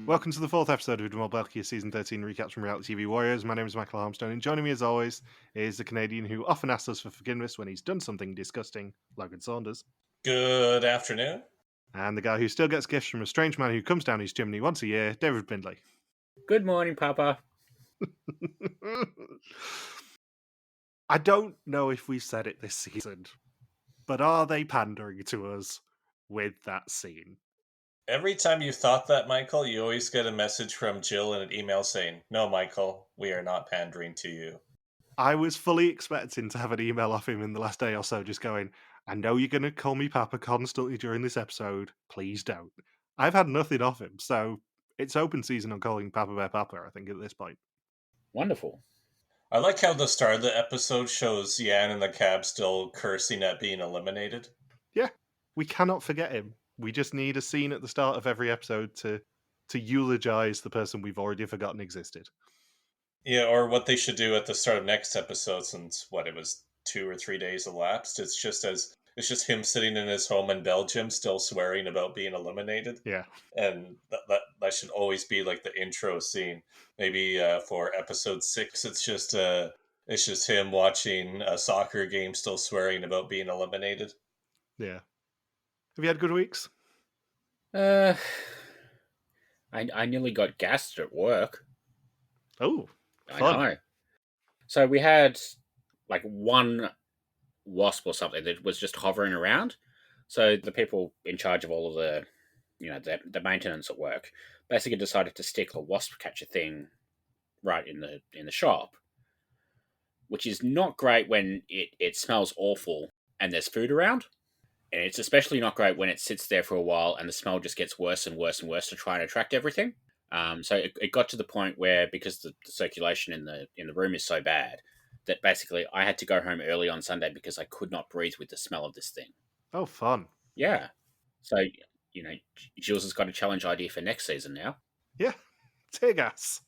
Welcome to the fourth episode of Mol België Season 13 Recaps from Reality TV Warriors. My name is Michael Harmstone, and joining me as always is the Canadian who often asks us for forgiveness when he's done something disgusting, Logan Saunders. Good afternoon. And the guy who still gets gifts from a strange man who comes down his chimney once a year, David Bindley. Good morning, Papa. I don't know if we said it this season, but are they pandering to us with that scene? Every time you thought that, Michael, you always get a message from Jill in an email saying, "No, Michael, we are not pandering to you." I was fully expecting to have an email off him in the last day or so just going, I know you're going to call me Papa constantly during this episode. Please don't. I've had nothing off him, so it's open season on calling Papa Bear Papa, I think, at this point. Wonderful. I like how the start of the episode shows Yan in the cab still cursing at being eliminated. Yeah, we cannot forget him. We just need a scene at the start of every episode to eulogize the person we've already forgotten existed. Yeah, or what they should do at the start of next episode, since it was 2 or 3 days elapsed. It's just him sitting in his home in Belgium, still swearing about being eliminated. Yeah, and that should always be like the intro scene. Maybe for episode 6, it's just him watching a soccer game, still swearing about being eliminated. Yeah. Have you had good weeks? I nearly got gassed at work. Oh, fun. I know. So we had like one wasp or something that was just hovering around. So the people in charge of all of the, the maintenance at work basically decided to stick a wasp catcher thing right in the shop, which is not great when it smells awful and there's food around. And it's especially not great when it sits there for a while and the smell just gets worse and worse and worse to try and attract everything. So it got to the point where, because the circulation in the room is so bad, that basically I had to go home early on Sunday because I could not breathe with the smell of this thing. Oh, fun. Yeah. So, Jules has got a challenge idea for next season now. Yeah. Tear gas.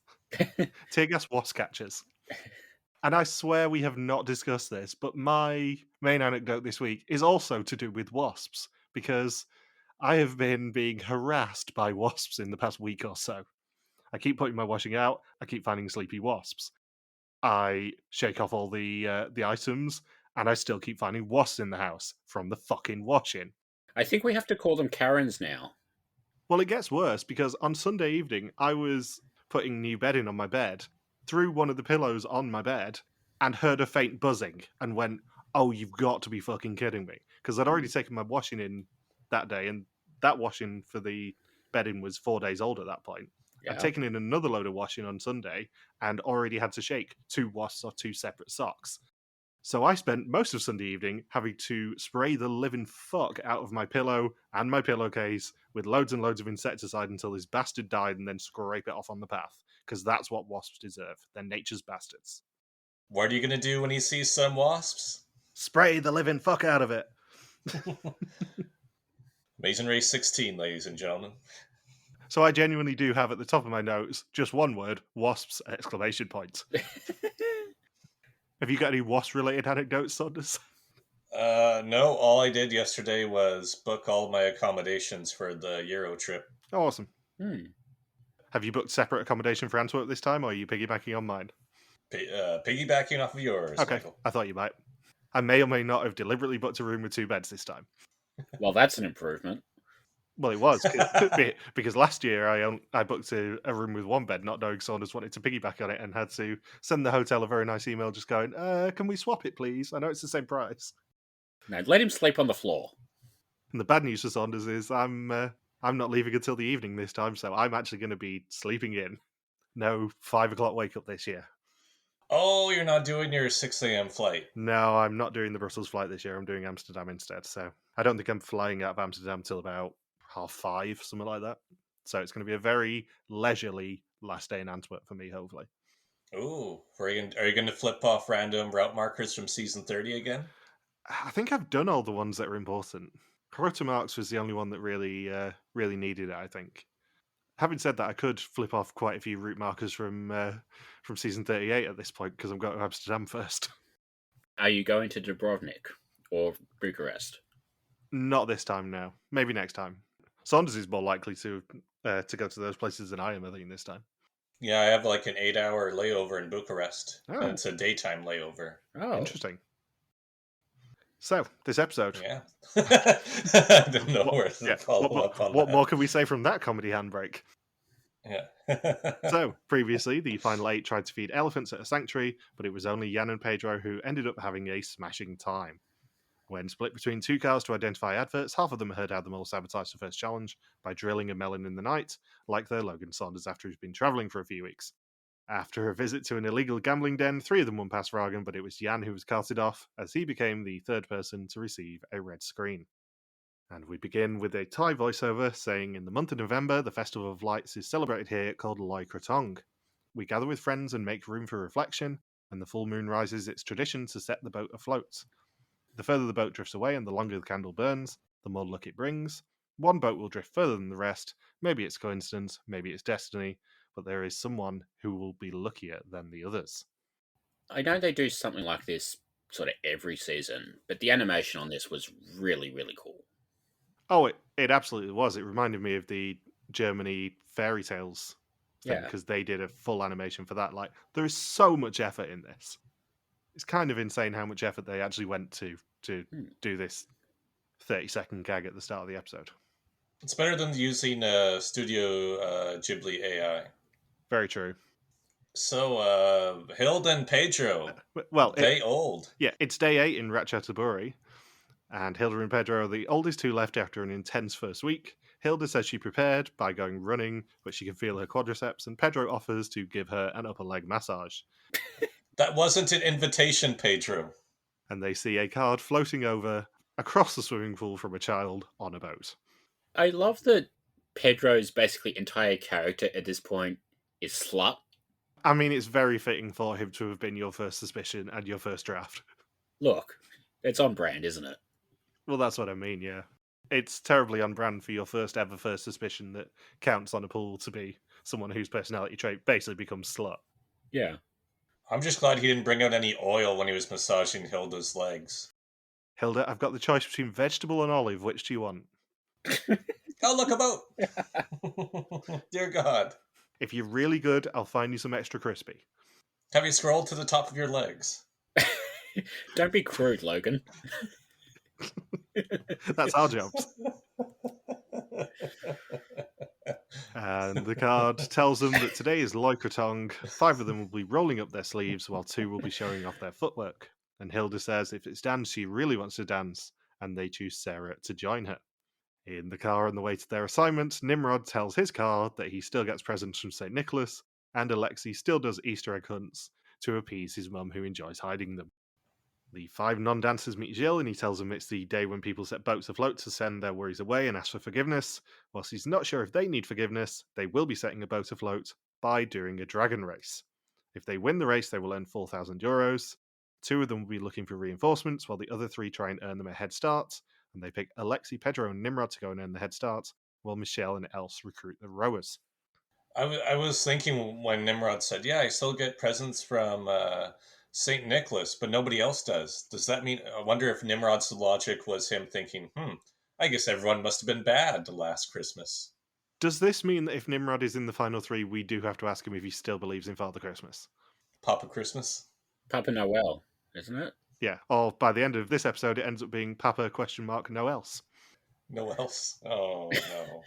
Tear gas wasp catchers. And I swear we have not discussed this, but my main anecdote this week is also to do with wasps, because I have been being harassed by wasps in the past week or so. I keep putting my washing out, I keep finding sleepy wasps. I shake off all the items, and I still keep finding wasps in the house from the fucking washing. I think we have to call them Karens now. Well, it gets worse, because on Sunday evening, I was putting new bedding on my bed, threw one of the pillows on my bed, and heard a faint buzzing, and went, oh, you've got to be fucking kidding me. Because I'd already taken my washing in that day, and that washing for the bedding was 4 days old at that point. Yeah. I'd taken in another load of washing on Sunday, and already had to shake 2 wasps or 2 separate socks. So I spent most of Sunday evening having to spray the living fuck out of my pillow and my pillowcase with loads and loads of insecticide until this bastard died, and then scrape it off on the path. Because that's what wasps deserve. They're nature's bastards. What are you going to do when you see some wasps? Spray the living fuck out of it. Amazing Race 16, ladies and gentlemen. So I genuinely do have at the top of my notes just one word: wasps! ! Have you got any wasp-related anecdotes, Saunders? No, all I did yesterday was book all my accommodations for the Euro trip. Oh, awesome. Have you booked separate accommodation for Antwerp this time, or are you piggybacking on mine? Piggybacking off of yours, okay, Michael. I thought you might. I may or may not have deliberately booked a room with 2 beds this time. Well, that's an improvement. Well, it was, because last year I booked a room with 1 bed, not knowing Saunders wanted to piggyback on it, and had to send the hotel a very nice email just going, can we swap it, please? I know it's the same price. No, let him sleep on the floor. And the bad news for Saunders is I'm not leaving until the evening this time, so I'm actually going to be sleeping in. No 5 o'clock wake up this year. Oh, you're not doing your 6 a.m. flight? No, I'm not doing the Brussels flight this year. I'm doing Amsterdam instead. So I don't think I'm flying out of Amsterdam till about 5:30, something like that. So it's going to be a very leisurely last day in Antwerp for me, hopefully. Ooh, are you going to flip off random route markers from season 30 again? I think I've done all the ones that are important. Rota Marks was the only one that really needed it, I think. Having said that, I could flip off quite a few route markers from season 38 at this point, because I'm going to Amsterdam first. Are you going to Dubrovnik or Bucharest? Not this time, no. Maybe next time. Saunders is more likely to go to those places than I am, I think, this time. Yeah, I have like an 8-hour layover in Bucharest, Oh. and it's a daytime layover. Oh, Interesting. So, this episode. Yeah. I didn't know where to follow up on what that. more can we say from that comedy handbrake? Yeah. So, previously, the final 8 tried to feed elephants at a sanctuary, but it was only Jan and Pedro who ended up having a smashing time. When split between 2 cars to identify adverts, half of them heard how the mole sabotaged the first challenge by drilling a melon in the night, like their Logan Saunders after he's been travelling for a few weeks. After a visit to an illegal gambling den, 3 of them won past Ragan, but it was Jan who was carted off, as he became the third person to receive a red screen. And we begin with a Thai voiceover saying, in the month of November, the Festival of Lights is celebrated here called Loi Krathong. We gather with friends and make room for reflection, and the full moon rises, it's tradition to set the boat afloat. The further the boat drifts away and the longer the candle burns, the more luck it brings. One boat will drift further than the rest. Maybe it's coincidence, maybe it's destiny, but there is someone who will be luckier than the others. I know they do something like this sort of every season, but the animation on this was really, really cool. Oh, it absolutely was. It reminded me of the Germany fairy tales thing, because they did a full animation for that. Like, there is so much effort in this. It's kind of insane how much effort they actually went to do this 30-second gag at the start of the episode. It's better than using Studio Ghibli AI. Very true. So, Hilda and Pedro, well, old. Yeah, it's day 8 in Ratchathaburi, and Hilda and Pedro are the oldest 2 left after an intense first week. Hilda says she prepared by going running, but she can feel her quadriceps, and Pedro offers to give her an upper leg massage. That wasn't an invitation, Pedro. And they see a card floating over across the swimming pool from a child on a boat. I love that Pedro's basically entire character at this point is slut. I mean, it's very fitting for him to have been your first suspicion and your first draft. Look, it's on brand, isn't it? Well, that's what I mean, yeah. It's terribly on brand for your first suspicion that counts on a pool to be someone whose personality trait basically becomes slut. Yeah. I'm just glad he didn't bring out any oil when he was massaging Hilda's legs. Hilda, I've got the choice between vegetable and olive. Which do you want? Oh, look, a boat! Dear God. If you're really good, I'll find you some extra crispy. Have you scrolled to the top of your legs? Don't be crude, Logan. That's our job. And the card tells them that today is Loi Krathong. 5 of them will be rolling up their sleeves while 2 will be showing off their footwork. And Hilda says if it's dance, she really wants to dance, and they choose Sarah to join her. In the car on the way to their assignment, Nimrod tells his car that he still gets presents from St. Nicholas, and Alexei still does Easter egg hunts to appease his mum, who enjoys hiding them. The 5 non-dancers meet Gilles, and he tells them it's the day when people set boats afloat to send their worries away and ask for forgiveness. Whilst he's not sure if they need forgiveness, they will be setting a boat afloat by doing a dragon race. If they win the race, they will earn €4,000. 2 of them will be looking for reinforcements, while the other 3 try and earn them a head start. And they pick Alexei, Pedro, and Nimrod to go and earn the head start, while Michelle and Else recruit the rowers. I was thinking when Nimrod said, yeah, I still get presents from St. Nicholas, but nobody else does. Does that mean, I wonder if Nimrod's logic was him thinking, I guess everyone must have been bad last Christmas. Does this mean that if Nimrod is in the final 3, we do have to ask him if he still believes in Father Christmas? Papa Christmas? Papa Noel, isn't it? Yeah, or by the end of this episode, it ends up being Papa ? No else. No else? Oh, no.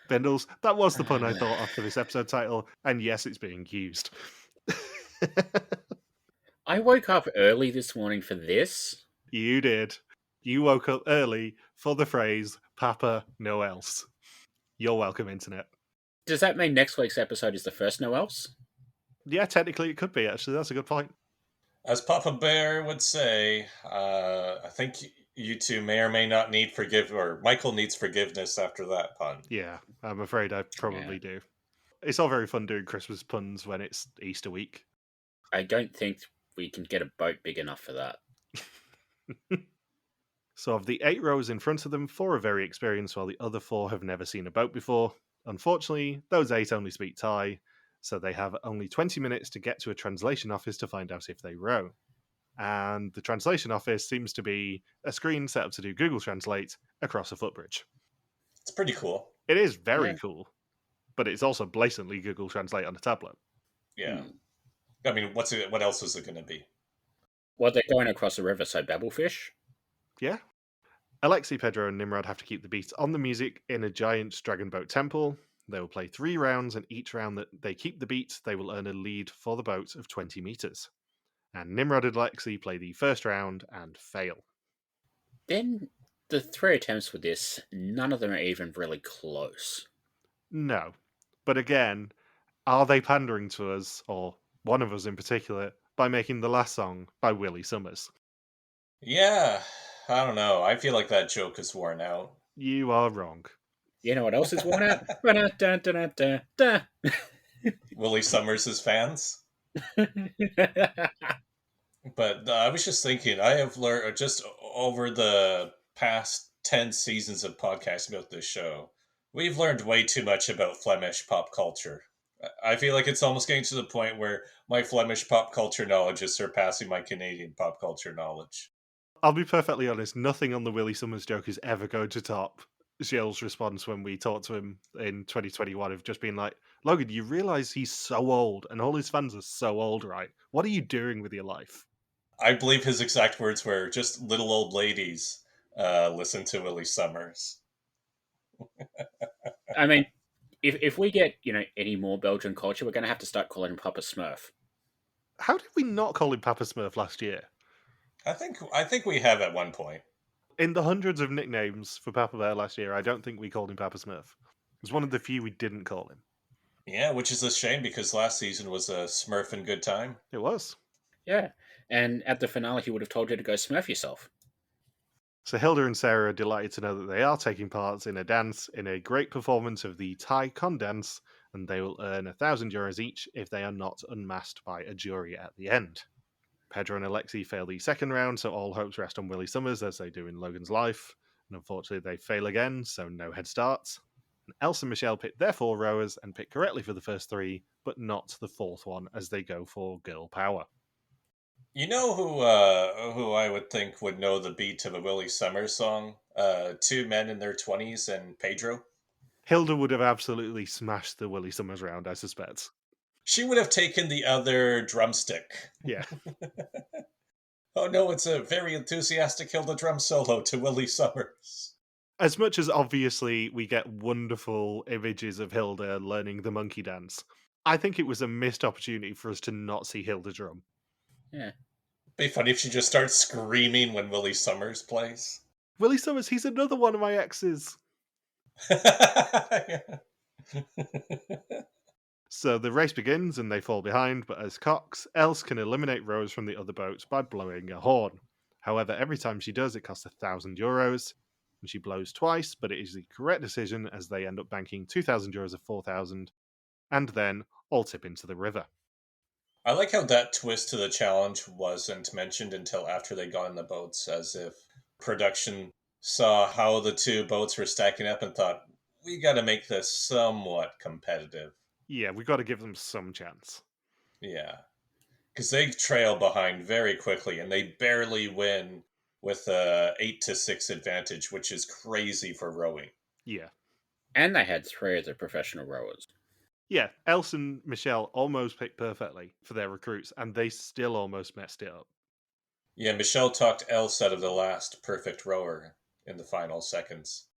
Bindles, that was the pun I thought of for this episode title, and yes, it's being used. I woke up early this morning for this. You did. You woke up early for the phrase Papa No Else. You're welcome, Internet. Does that mean next week's episode is the first No Else? Yeah, technically it could be, actually. That's a good point. As Papa Bear would say, I think you two may or may not need or Michael needs forgiveness after that pun. Yeah, I'm afraid I probably do. It's all very fun doing Christmas puns when it's Easter week. I don't think we can get a boat big enough for that. So of the 8 rows in front of them, 4 are very experienced, while the other 4 have never seen a boat before. Unfortunately, those 8 only speak Thai, so they have only 20 minutes to get to a translation office to find out if they row. And the translation office seems to be a screen set up to do Google Translate across a footbridge. It's pretty cool. It is very Yeah. cool, but it's also blatantly Google Translate on a tablet. Yeah. I mean, what else is it going to be? Well, they're going across the river, so babblefish. Yeah. Alexei, Pedro, and Nimrod have to keep the beat on the music in a giant dragon boat temple. They will play 3 rounds, and each round that they keep the beat, they will earn a lead for the boat of 20 meters. And Nimrod and Alexei play the first round and fail. Then the 3 attempts with this, none of them are even really close. No. But again, are they pandering to us, or one of us in particular, by making the last song by Willie Summers? Yeah, I don't know. I feel like that joke is worn out. You are wrong. You know what else is worn out? Da-da-da-da-da. Willie Summers' fans. But I was just thinking, I have learned just over the past 10 seasons of podcasting about this show, we've learned way too much about Flemish pop culture. I feel like it's almost getting to the point where my Flemish pop culture knowledge is surpassing my Canadian pop culture knowledge. I'll be perfectly honest, nothing on the Willie Summers joke is ever going to top Gilles' response when we talked to him in 2021 of just being like, Logan, you realise he's so old and all his fans are so old, right? What are you doing with your life? I believe his exact words were just little old ladies listen to Willie Summers. I mean, if we get, any more Belgian culture, we're going to have to start calling him Papa Smurf. How did we not call him Papa Smurf last year? I think we have at one point. In the hundreds of nicknames for Papa Bear last year, I don't think we called him Papa Smurf. It was one of the few we didn't call him. Yeah, which is a shame because last season was a Smurfing good time. It was. Yeah, and at the finale, he would have told you to go Smurf yourself. So Hilda and Sarah are delighted to know that they are taking part in a dance in a great performance of the Thai con dance, and they will earn €1,000 each if they are not unmasked by a jury at the end. Pedro and Alexei fail the second round, so all hopes rest on Willie Summers as they do in Logan's life. And unfortunately, they fail again, so no head starts. And Elsa and Michelle pick their 4 rowers and pick correctly for the first 3, but not the 4th one as they go for girl power. You know who I would think would know the beat of a Willie Summers song? 2 men in their 20s and Pedro. Hilda would have absolutely smashed the Willie Summers round, I suspect. She would have taken the other drumstick. Yeah. Oh no, it's a very enthusiastic Hilda drum solo to Willie Summers. As much as obviously we get wonderful images of Hilda learning the monkey dance, I think it was a missed opportunity for us to not see Hilda drum. Yeah. Be funny if she just starts screaming when Willie Summers plays. Willie Summers, he's another one of my exes. So the race begins and they fall behind, but as Cox, Else can eliminate Rose from the other boats by blowing a horn. However, every time she does, it costs €1,000, and she blows twice, but it is the correct decision as they end up banking €2,000 of 4,000, and then all tip into the river. I like how that twist to the challenge wasn't mentioned until after they got in the boats, as if production saw how the 2 boats were stacking up and thought, we got to make this somewhat competitive. Yeah, we've got to give them some chance. Yeah. Because they trail behind very quickly, and they barely win with a 8-6 advantage, which is crazy for rowing. Yeah. And they had 3 of the professional rowers. Yeah, Else and Michelle almost picked perfectly for their recruits, and they still almost messed it up. Yeah, Michelle talked Else out of the last perfect rower in the final seconds.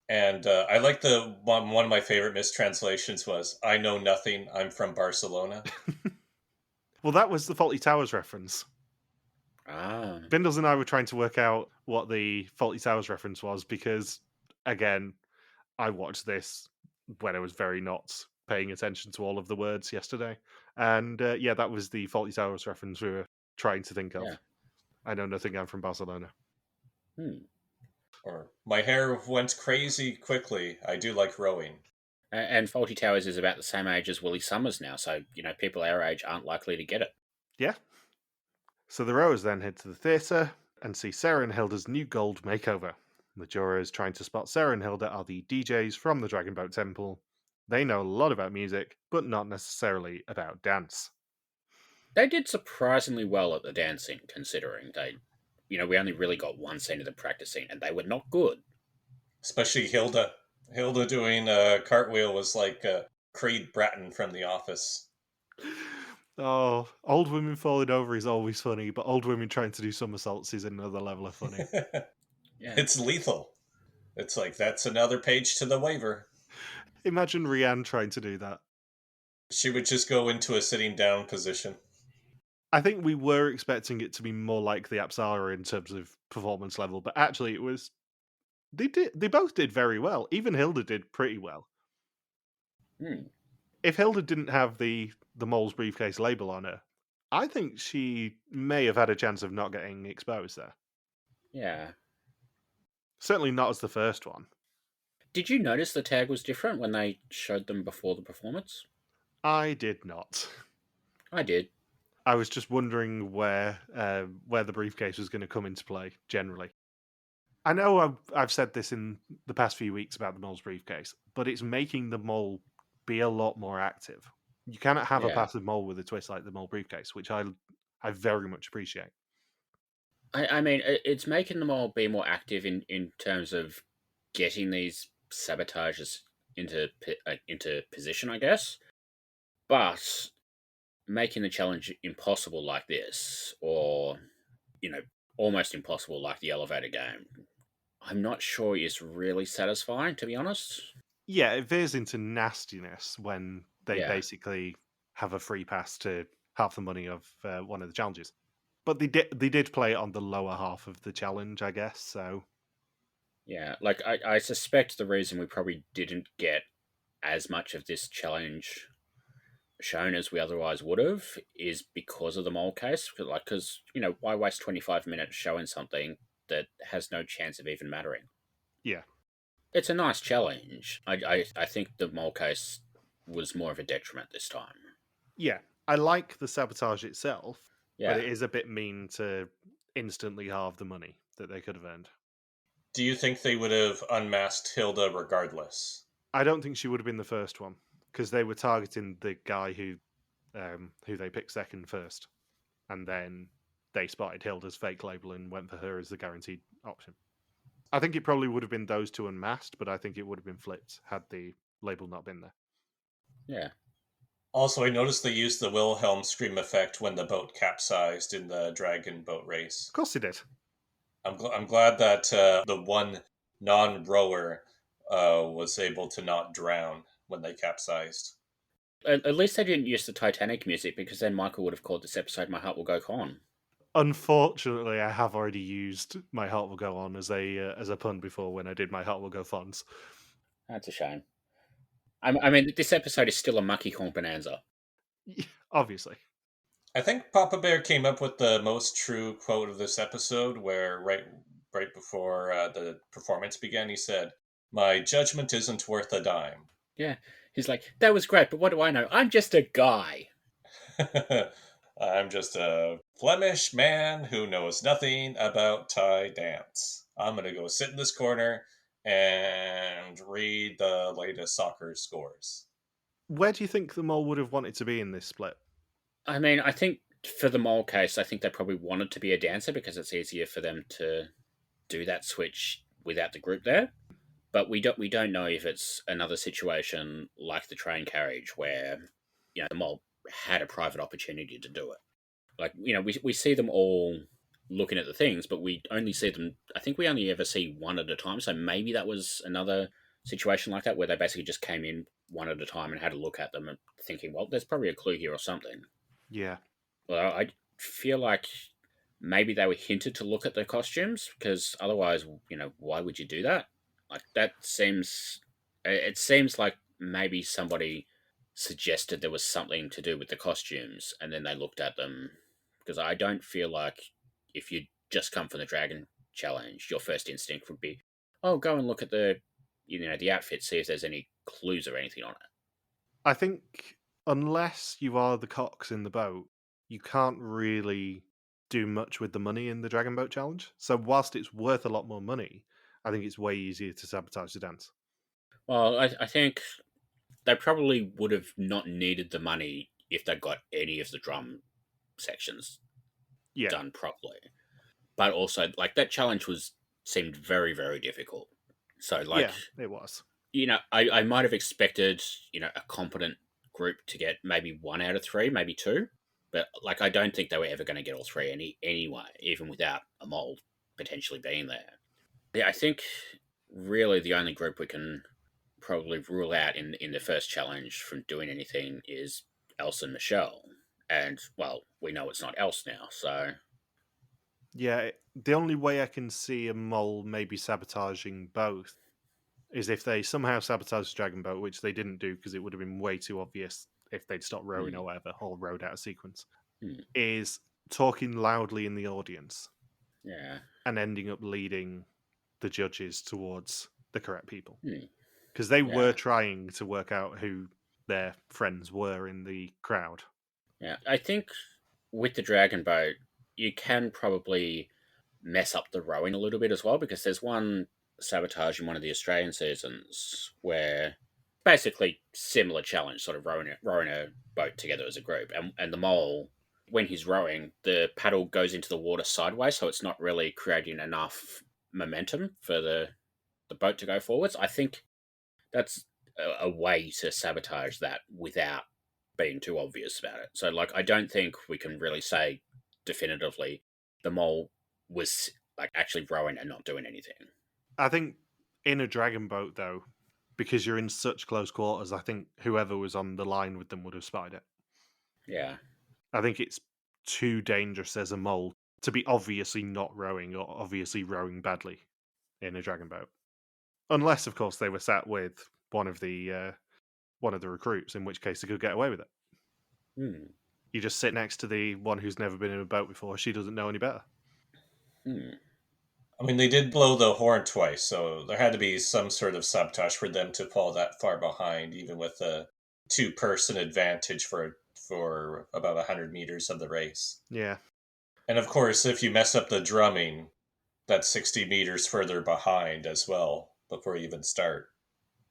And I like the one of my favorite mistranslations was, I know nothing, I'm from Barcelona. Well, that was the Fawlty Towers reference. Ah. Bindles and I were trying to work out what the Fawlty Towers reference was because, again, I watched this when I was very not paying attention to all of the words yesterday. And yeah, that was the Fawlty Towers reference we were trying to think of. Yeah. I know nothing, I'm from Barcelona. Or, my hair went crazy quickly, I do like rowing. And Fawlty Towers is about the same age as Willie Summers now, so, people our age aren't likely to get it. Yeah. So the rowers then head to the theatre and see Sarah and Hilda's new gold makeover. The jurors trying to spot Sarah and Hilda are the DJs from the Dragon Boat Temple. They know a lot about music, but not necessarily about dance. They did surprisingly well at the dancing, considering we only really got one scene of them practicing, and they were not good. Especially Hilda. Hilda doing a cartwheel was like Creed Bratton from The Office. Oh, old women falling over is always funny, but old women trying to do somersaults is another level of funny. Yeah. It's lethal. It's like, that's another page to the waiver. Imagine Rianne trying to do that. She would just go into a sitting down position. I think we were expecting it to be more like the Apsara in terms of performance level, but actually it was they both did very well. Even Hilda did pretty well. Hmm. If Hilda didn't have the Mol's briefcase label on her, I think she may have had a chance of not getting exposed there. Yeah. Certainly not as the first one. Did you notice the tag was different when they showed them before the performance? I did not. I did. I was just wondering where the briefcase was going to come into play generally. I know I've said this in the past few weeks about the Mol's briefcase, but it's making the Mole be a lot more active. You cannot have a Yeah. passive Mole with a twist like the Mole briefcase, which I very much appreciate. I mean, it's making them all be more active in terms of getting these sabotages into position, I guess. But making the challenge impossible like this, or almost impossible like the elevator game, I'm not sure is really satisfying, to be honest. Yeah, it veers into nastiness when they Yeah. basically have a free pass to half the money of one of the challenges. But they did play it on the lower half of the challenge, I guess. So Yeah, like I suspect the reason we probably didn't get as much of this challenge shown as we otherwise would have is because of the mole case. Because why waste 25 minutes showing something that has no chance of even mattering? yeah, It's a nice challenge. I think the mole case was more of a detriment this time. yeah, I like the sabotage itself, but Yeah. it is a bit mean to instantly halve the money that they could have earned. Do you think they would have unmasked Hilda regardless? I don't think she would have been the first one because they were targeting the guy who they picked second first, and then they spotted Hilda's fake label and went for her as the guaranteed option. I think it probably would have been those two unmasked, but I think it would have been flipped had the label not been there. Yeah. Also, I noticed they used the Wilhelm scream effect when the boat capsized in the dragon boat race. Of course, they did. I'm glad that the one non-rower was able to not drown when they capsized. At least they didn't use the Titanic music, because then Michael would have called this episode "My Heart Will Go On." Unfortunately, I have already used "My Heart Will Go On" as a pun before when I did "My Heart Will Go Fons." That's a shame. I mean, this episode is still a mucky honk bonanza. Obviously. I think Papa Bear came up with the most true quote of this episode, where right before the performance began, he said, "My judgment isn't worth a dime." Yeah, he's like, "That was great, but what do I know? I'm just a guy." I'm just a Flemish man who knows nothing about Thai dance. I'm going to go sit in this corner and read the latest soccer scores. Where do you think the Mole would have wanted to be in this split? I mean, I think for the mole case, I think they probably wanted to be a dancer because it's easier for them to do that switch without the group there. But we don't know if it's another situation like the train carriage where the mole had a private opportunity to do it. Like we see them all looking at the things, but we only see them. I think we only ever see one at a time. So maybe that was another situation like that where they basically just came in one at a time and had a look at them and thinking, well, there's probably a clue here or something. Yeah. Well, I feel like maybe they were hinted to look at the costumes, because otherwise, why would you do that? Like, that seems. It seems like maybe somebody suggested there was something to do with the costumes, and then they looked at them. Because I don't feel like if you just come from the Dragon Challenge, your first instinct would be, oh, go and look at the outfit, see if there's any clues or anything on it. I think unless you are the cocks in the boat, you can't really do much with the money in the Dragon Boat Challenge. So whilst it's worth a lot more money, I think it's way easier to sabotage the dance. Well, I think they probably would have not needed the money if they got any of the drum sections Yeah. done properly. But also, like, that challenge seemed very, very difficult. So, like, yeah, it was. I might have expected, a competent group to get maybe 1 out of 3, maybe 2. But, I don't think they were ever going to get all 3 anyway, even without a mole potentially being there. Yeah, I think really the only group we can probably rule out in the first challenge from doing anything is Else and Michelle. And, well, we know it's not Else now, so... Yeah, the only way I can see a mole maybe sabotaging both is if they somehow sabotage the dragon boat, which they didn't do because it would have been way too obvious if they'd stopped rowing or whatever, or rowed out of sequence, is talking loudly in the audience. Yeah. And ending up leading the judges towards the correct people. Because they were trying to work out who their friends were in the crowd. Yeah, I think with the dragon boat, you can probably mess up the rowing a little bit as well, because there's one sabotage in one of the Australian seasons where basically similar challenge, sort of rowing a boat together as a group, and the mole, when he's rowing, the paddle goes into the water sideways, so it's not really creating enough momentum for the boat to go forwards. I think that's a way to sabotage that without being too obvious about it. So, I don't think we can really say definitively the mole was actually rowing and not doing anything. I think in a dragon boat, though, because you're in such close quarters, I think whoever was on the line with them would have spied it. Yeah. I think it's too dangerous as a mole to be obviously not rowing or obviously rowing badly in a dragon boat. Unless, of course, they were sat with one of the recruits, in which case they could get away with it. You just sit next to the one who's never been in a boat before. She doesn't know any better. I mean, they did blow the horn twice, so there had to be some sort of sabotage for them to fall that far behind, even with a 2-person advantage for about 100 meters of the race. Yeah. And of course, if you mess up the drumming, that's 60 meters further behind as well before you even start.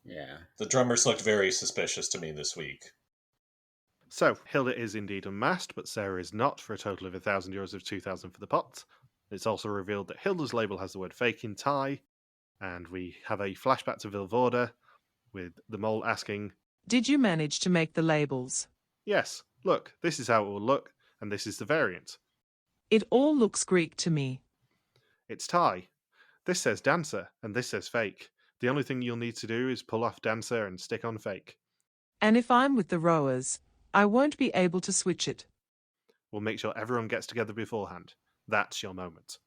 Yeah. The drummers looked very suspicious to me this week. So, Hilda is indeed unmasked, but Sarah is not, for a total of €1,000 of 2,000 for the pot. It's also revealed that Hilda's label has the word fake in Thai, and we have a flashback to Vilvorda, with the mole asking, "Did you manage to make the labels?" "Yes, look, this is how it will look, and this is the variant." "It all looks Greek to me." "It's Thai. This says dancer, and this says fake. The only thing you'll need to do is pull off dancer and stick on fake." "And if I'm with the rowers, I won't be able to switch it." "We'll make sure everyone gets together beforehand. That's your moment."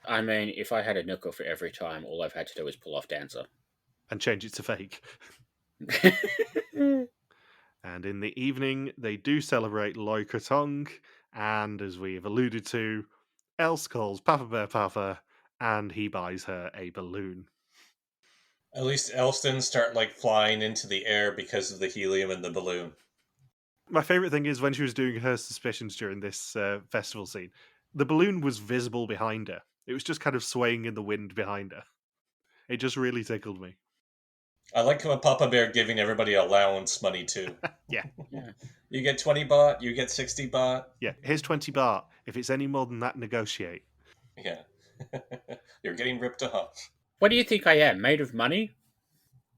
I mean, if I had a nickel for every time, all I've had to do is pull off dancer. And change it to fake. And in the evening, they do celebrate Loi Krathong, and as we've alluded to, Else calls Papa Bear Papa, and he buys her a balloon. At least Else didn't start flying into the air because of the helium in the balloon. My favourite thing is when she was doing her suspicions during this festival scene, the balloon was visible behind her. It was just kind of swaying in the wind behind her. It just really tickled me. I like how Papa Bear giving everybody allowance money too. Yeah. You get 20 baht, you get 60 baht. Yeah, here's 20 baht. If it's any more than that, negotiate. Yeah. You're getting ripped off. What do you think I am, made of money?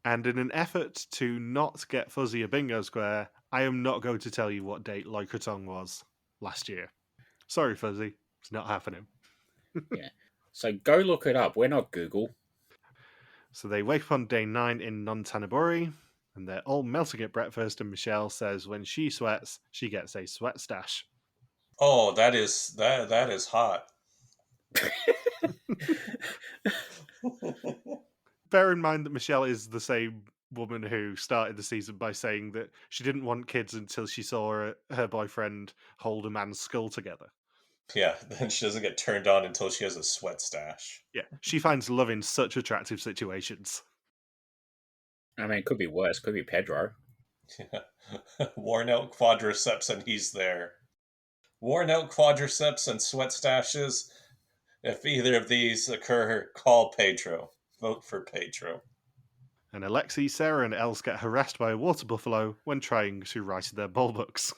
And in an effort to not get Fuzzy a bingo square, I am not going to tell you what date Loi Krathong was last year. Sorry, Fuzzy. It's not happening. Yeah. So go look it up. We're not Google. So they wake up on day 9 in Nontanaburi, and they're all melting at breakfast, and Michelle says when she sweats, she gets a sweat stash. Oh, that is hot. Bear in mind that Michelle is the same woman who started the season by saying that she didn't want kids until she saw her boyfriend hold a man's skull together. Yeah, then she doesn't get turned on until she has a sweat stash. Yeah, she finds love in such attractive situations. I mean, it could be worse. Could be Pedro. Yeah. Worn out quadriceps and he's there. Worn out quadriceps and sweat stashes. If either of these occur, call Pedro. Vote for Pedro. And Alexi, Sarah, and Els get harassed by a water buffalo when trying to write in their ball books.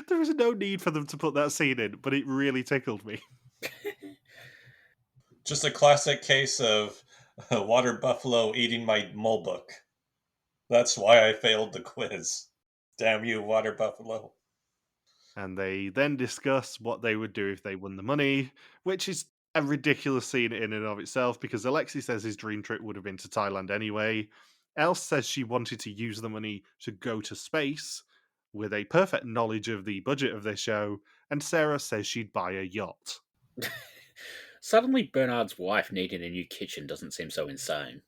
There is no need for them to put that scene in, but it really tickled me. Just a classic case of A water buffalo eating my mole book. That's why I failed the quiz. Damn you, water buffalo. And they then discuss what they would do if they won the money, which is a ridiculous scene in and of itself because Alexei says his dream trip would have been to Thailand anyway. Els says she wanted to use the money to go to space with a perfect knowledge of the budget of this show, and Sarah says she'd buy a yacht. Suddenly, Bernard's wife needing a new kitchen doesn't seem so insane.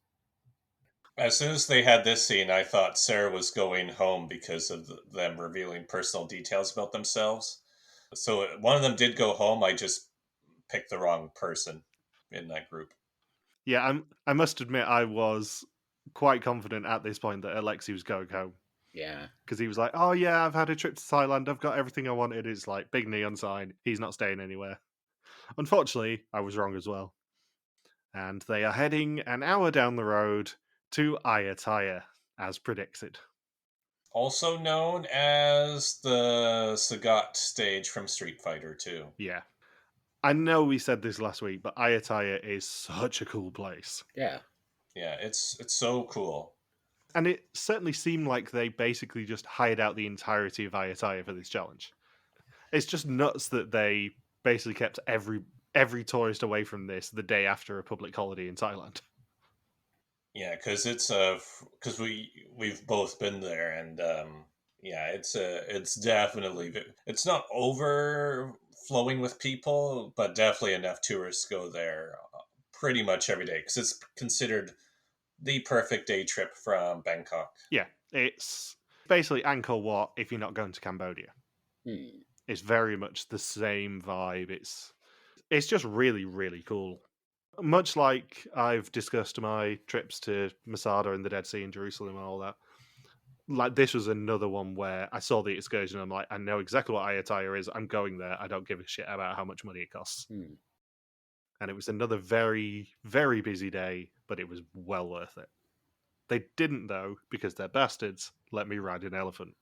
As soon as they had this scene, I thought Sarah was going home because of them revealing personal details about themselves. So one of them did go home. I just picked the wrong person in that group. Yeah, I must admit I was quite confident at this point that Alexei was going home. Yeah. Because he was like, oh yeah, I've had a trip to Thailand, I've got everything I wanted. It's like big neon sign, he's not staying anywhere. Unfortunately, I was wrong as well. And they are heading an hour down the road to Ayutthaya, as predicted. Also known as the Sagat stage from Street Fighter 2. Yeah. I know we said this last week, but Ayutthaya is such a cool place. Yeah. Yeah, it's so cool. And it certainly seemed like they basically just hired out the entirety of Ayutthaya for this challenge. It's just nuts that they basically kept every tourist away from this the day after a public holiday in Thailand. Yeah, because because we've both been there, and yeah, it's definitely, it's not overflowing with people, but definitely enough tourists go there pretty much every day because it's considered the perfect day trip from Bangkok. Yeah, it's basically Angkor Wat if you're not going to Cambodia. It's very much the same vibe. It's just really, really cool. Much like I've discussed my trips to Masada and the Dead Sea and Jerusalem and all that. Like, this was another one where I saw the excursion. I'm like, I know exactly what Ayutthaya is. I'm going there. I don't give a shit about how much money it costs. And it was another very, very busy day, but it was well worth it. They didn't, though, because they're bastards, let me ride an elephant.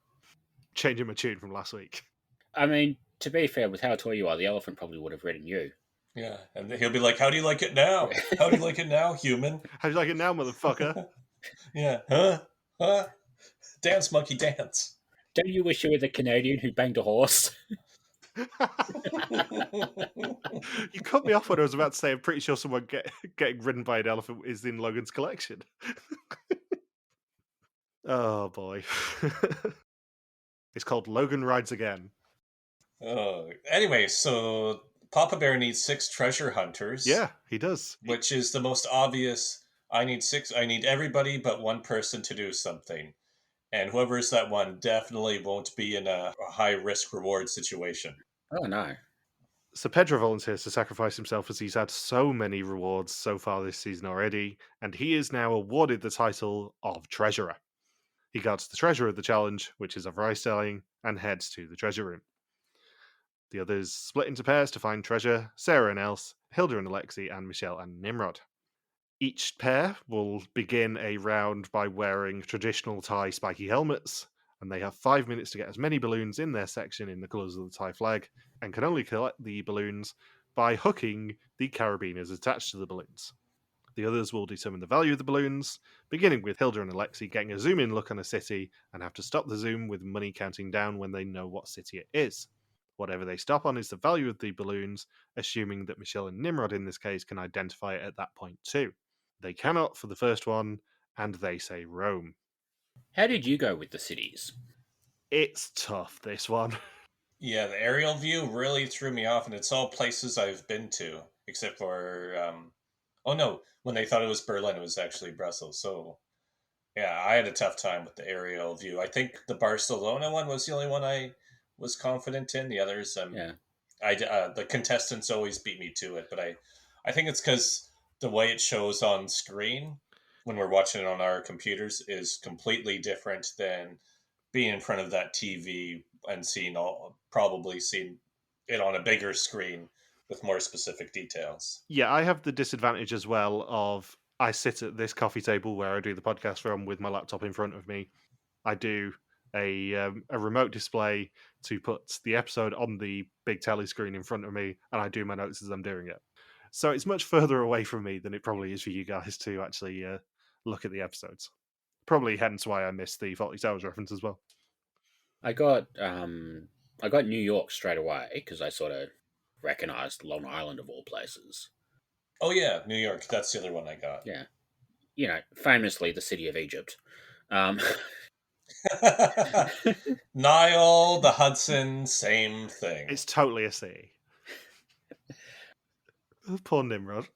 Changing my tune from last week. I mean, to be fair, with how tall you are, the elephant probably would have ridden you. Yeah, and he'll be like, how do you like it now? How do you like it now, human? How do you like it now, motherfucker? Yeah, huh? Dance, monkey, dance. Don't you wish you were the Canadian who banged a horse? You cut me off when I was about to say I'm pretty sure someone getting ridden by an elephant is in Logan's collection. Oh boy. It's called Logan Rides Again. Oh, anyway, so Papa Bear needs 6 treasure hunters. Yeah, he does. Which is the most obvious. I need everybody but one person to do something. And whoever is that one definitely won't be in a high risk reward situation. Oh, no. So Pedro volunteers to sacrifice himself as he's had so many rewards so far this season already, and he is now awarded the title of Treasurer. He guards the treasure of the challenge, which is of rice selling, and heads to the treasure room. The others split into pairs to find treasure: Sarah and Els, Hilda and Alexei, and Michelle and Nimrod. Each pair will begin a round by wearing traditional Thai spiky helmets, and they have 5 minutes to get as many balloons in their section in the colours of the Thai flag, and can only collect the balloons by hooking the carabiners attached to the balloons. The others will determine the value of the balloons, beginning with Hilda and Alexei getting a zoom-in look on a city and have to stop the zoom with money counting down when they know what city it is. Whatever they stop on is the value of the balloons, assuming that Michelle and Nimrod in this case can identify it at that point too. They cannot for the first one, and they say Rome. How did you go with the cities? It's tough, this one. Yeah, the aerial view really threw me off, and it's all places I've been to, except for, oh no, when they thought it was Berlin, it was actually Brussels. So, yeah, I had a tough time with the aerial view. I think the Barcelona one was the only one I was confident in. The others, the contestants always beat me to it, but I think it's because the way it shows on screen when we're watching it on our computers is completely different than being in front of that TV and probably seeing it on a bigger screen with more specific details. Yeah, I have the disadvantage as well of I sit at this coffee table where I do the podcast from with my laptop in front of me. I do a remote display to put the episode on the big telly screen in front of me, and I do my notes as I'm doing it. So it's much further away from me than it probably is for you guys to actually look at the episodes. Probably hence why I missed the Fawlty Towers reference as well. I got New York straight away because I sort of recognized Long Island of all places. Oh yeah, New York. That's the other one I got. Yeah, famously the city of Egypt. Nile, the Hudson, same thing. It's totally a city. Poor Nimrod.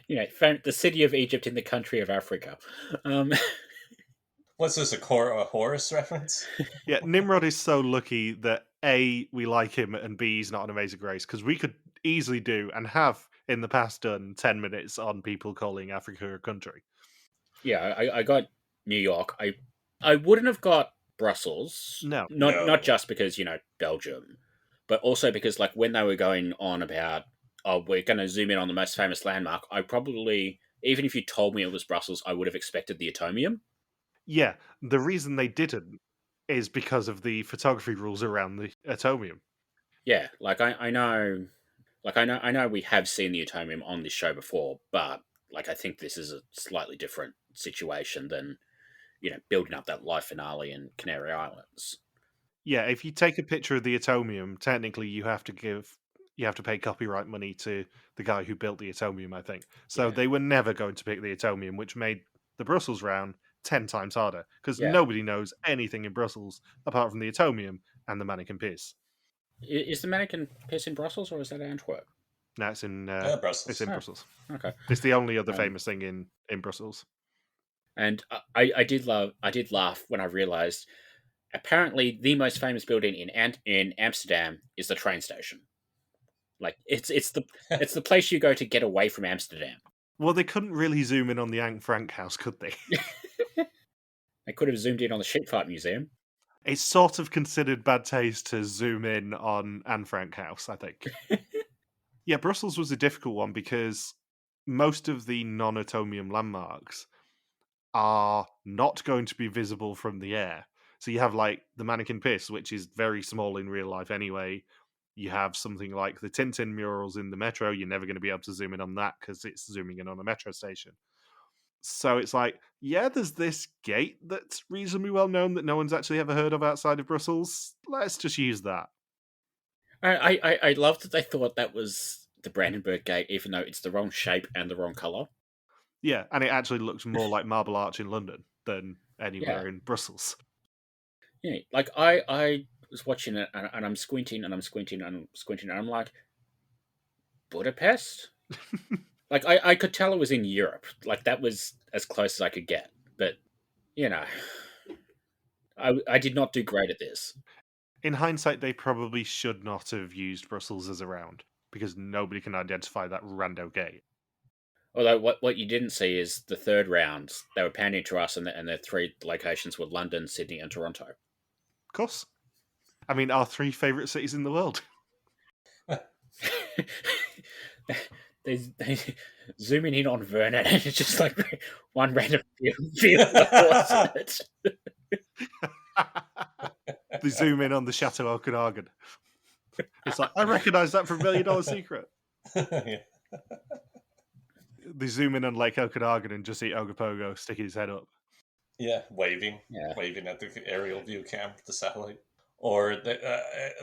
The city of Egypt in the country of Africa. What's this, a Horus reference? Yeah, Nimrod is so lucky that A, we like him, and B, he's not an amazing race, because we could easily do, and have in the past done, 10 minutes on people calling Africa a country. Yeah, I got New York. I wouldn't have got Brussels. No. Not just because, Belgium, but also because, like, when they were going on about, oh, we're going to zoom in on the most famous landmark, I probably, even if you told me it was Brussels, I would have expected the Atomium. Yeah, the reason they didn't is because of the photography rules around the Atomium. Yeah, like I know we have seen the Atomium on this show before, but like I think this is a slightly different situation than building up that live finale in Canary Islands. Yeah, if you take a picture of the Atomium, technically you have to pay copyright money to the guy who built the Atomium, I think. So they were never going to pick the Atomium, which made the Brussels round 10 times harder, because nobody knows anything in Brussels apart from the Atomium and the Mannequin Piss. Is the Mannequin Piss in Brussels, or is that Antwerp? No, it's in Brussels. It's in Brussels. Okay, it's the only other famous thing in Brussels. And I did laugh when I realised apparently the most famous building in Amsterdam is the train station. Like it's the place you go to get away from Amsterdam. Well, they couldn't really zoom in on the Anne Frank house, could they? They could have zoomed in on the Sheepfight Museum. It's sort of considered bad taste to zoom in on Anne Frank house, I think. Yeah, Brussels was a difficult one because most of the non-Atomium landmarks are not going to be visible from the air. So you have like the Mannequin Piss, which is very small in real life anyway. You have something like the Tintin murals in the metro. You're never going to be able to zoom in on that because it's zooming in on a metro station. So it's like, yeah, there's this gate that's reasonably well known that no one's actually ever heard of outside of Brussels. Let's just use that. I love that they thought that was the Brandenburg Gate, even though it's the wrong shape and the wrong colour. Yeah, and it actually looks more like Marble Arch in London than anywhere in Brussels. Yeah, like I was watching it and I'm squinting and I'm squinting and I'm squinting and I'm like, Budapest? Like I could tell it was in Europe. Like that was as close as I could get. But I did not do great at this. In hindsight, they probably should not have used Brussels as a round because nobody can identify that rando gate. Although what you didn't see is the third round, they were pandering to us, and their three locations were London, Sydney, and Toronto. Of course. I mean, our three favourite cities in the world. they zooming in on Vernon, and it's just like one random field of horse in it. They zoom in on the Chateau Okanagan. It's like, I recognise that from $1 Million Secret. Yeah. They zoom in on Lake Okanagan and just see Ogopogo sticking his head up. Yeah, waving at the aerial view cam, the satellite. Or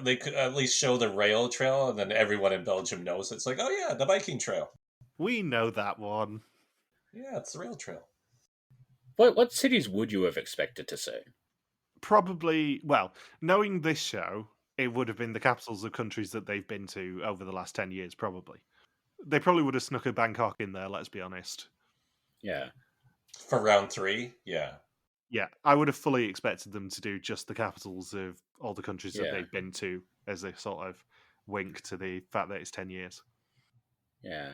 they could at least show the rail trail, and then everyone in Belgium knows it's like, oh yeah, the biking trail. We know that one. Yeah, it's the rail trail. What cities would you have expected to see? Probably, well, knowing this show, it would have been the capitals of countries that they've been to over the last 10 years, probably. They probably would have snuck a Bangkok in there, let's be honest. Yeah. For round 3, yeah. Yeah, I would have fully expected them to do just the capitals of all the countries that they've been to as a sort of wink to the fact that it's 10 years. Yeah.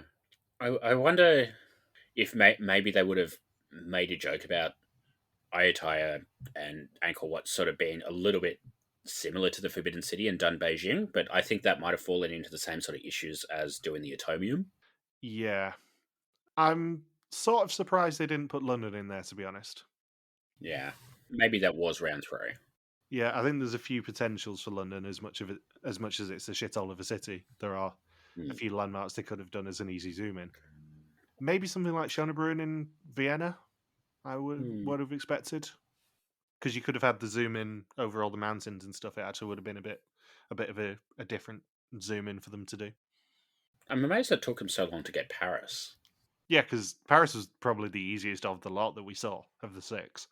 I wonder if maybe they would have made a joke about Ayutthaya and Angkor Wat sort of being a little bit similar to the Forbidden City and done Beijing, but I think that might have fallen into the same sort of issues as doing the Atomium. Yeah. I'm sort of surprised they didn't put London in there, to be honest. Yeah. Maybe that was round 3. Yeah, I think there's a few potentials for London as much as it's a shithole of a city. There are a few landmarks they could have done as an easy zoom in. Maybe something like Schönebrunn in Vienna, I would have expected. Because you could have had the zoom in over all the mountains and stuff. It actually would have been a bit of a different zoom in for them to do. I'm amazed it took them so long to get Paris. Yeah, because Paris was probably the easiest of the lot that we saw of the 6.